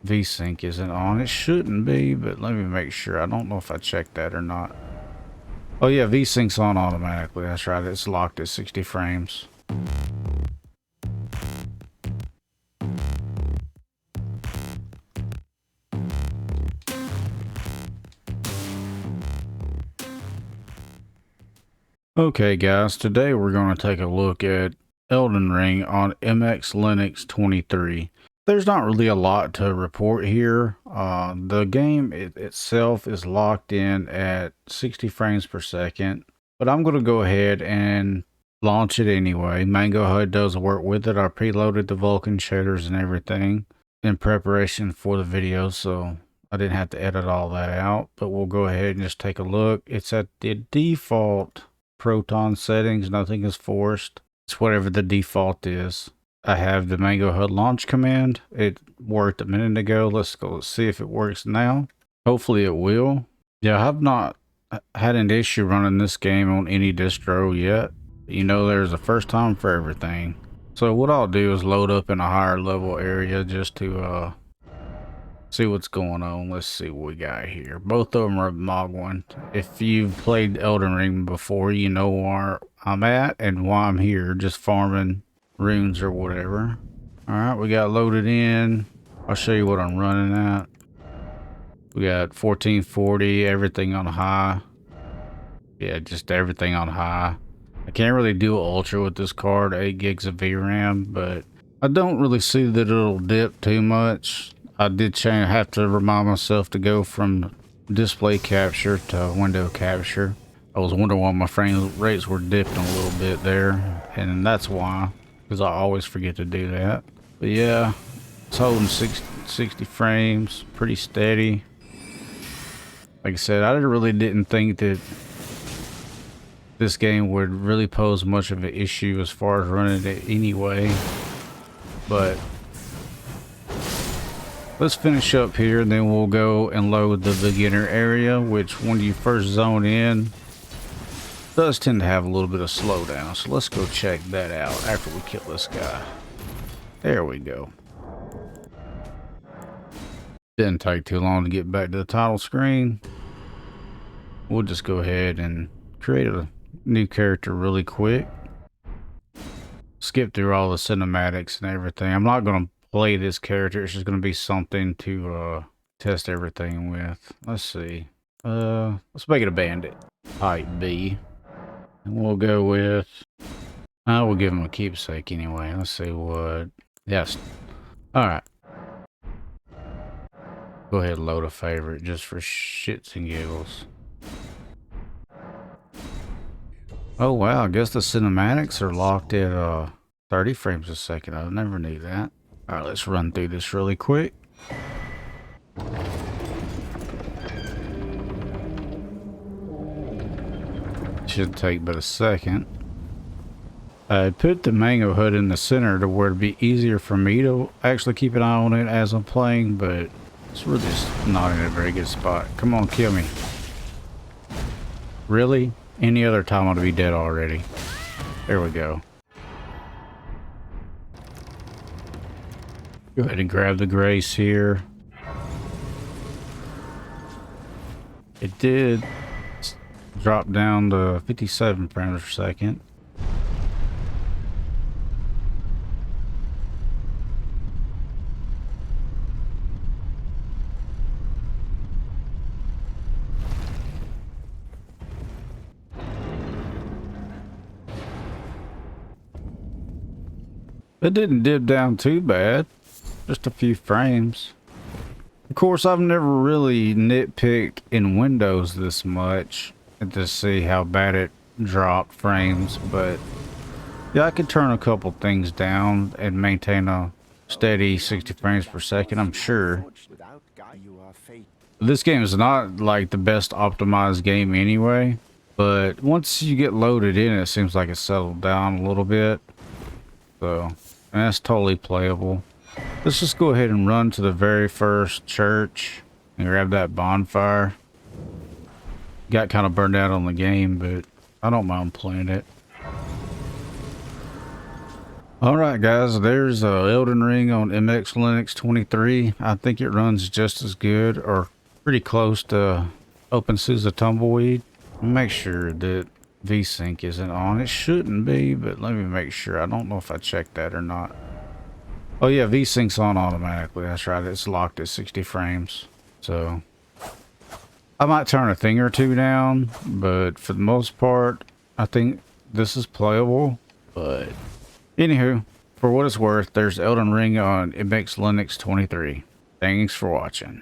VSync isn't on. It shouldn't be, but let me make sure. I don't know if I checked that or not. Oh yeah, VSync's on automatically. That's right. It's locked at 60 frames. Okay guys, today we're going to take a look at Elden Ring on MX Linux 23. There's not really a lot to report here. The game itself is locked in at 60 frames per second, but I'm going to go ahead and launch it anyway. Mango HUD does work with it. I preloaded the Vulkan shaders and everything in preparation for the video, so I didn't have to edit all that out, but we'll go ahead and just take a look. It's at the default Proton settings. Nothing is forced. It's whatever the default is. I have the Mango HUD launch command. It worked a minute ago. Let's go see if it works now. Hopefully it will. Yeah, I have not had an issue running this game on any distro yet. You know, there's a first time for everything. So what I'll do is load up in a higher level area just to see what's going on. Let's see what we got here. Both of them are Mogwin. If you've played Elden Ring before, you know where I'm at and why I'm here, just farming runes or whatever. All right, we got loaded in. I'll show you what I'm running at. We got 1440, everything on high. Yeah, just everything on high. I can't really do ultra with this card, 8 gigs of VRAM, but I don't really see that it'll dip too much. I did have to remind myself to go from display capture to window capture. I was wondering why my frame rates were dipping a little bit there, and that's why, because I always forget to do that. But yeah, it's holding 60 frames, pretty steady. Like I said, I really didn't think that this game would really pose much of an issue as far as running it anyway, but let's finish up here and then we'll go and load the beginner area, which when you first zone in does tend to have a little bit of slowdown. So let's go check that out after we kill this guy. There we go. Didn't take too long to get back to the title screen. We'll just go ahead and create a new character really quick. Skip through all the cinematics and everything. I'm not going to play this character. It's just going to be something to test everything with. Let's see. Let's make it a bandit. Type B. And we'll go with... I will give him a keepsake anyway. Let's see what... Yes. Alright. Go ahead and load a favorite just for shits and giggles. Oh wow, I guess the cinematics are locked at 30 frames a second. I never knew that. Alright, let's run through this really quick. Should take but a second. I put the Mango HUD in the center to where it'd be easier for me to actually keep an eye on it as I'm playing, but it's really just not in a very good spot. Come on, kill me. Really? Any other time I'd be dead already. There we go. Go ahead and grab the grace here. It did drop down to 57 frames per second. It didn't dip down too bad. Just a few frames. Of course, I've never really nitpicked in Windows this much to see how bad it dropped frames, but yeah, I could turn a couple things down and maintain a steady 60 frames per second, I'm sure. This game is not like the best optimized game anyway, but once you get loaded in, it seems like it's settled down a little bit. So, and that's totally playable. Let's just go ahead and run to the very first church and grab that bonfire. Got kind of burned out on the game, but I don't mind playing it. All right, guys, there's Elden Ring on MX Linux 23. I think it runs just as good or pretty close to OpenSUSE Tumbleweed. Make sure that VSync isn't on. It shouldn't be, but let me make sure. I don't know if I checked that or not. Oh yeah, VSync's on automatically. That's right. It's locked at 60 frames. So I might turn a thing or two down, but for the most part, I think this is playable. But anywho, for what it's worth, there's Elden Ring on MX Linux 23. Thanks for watching.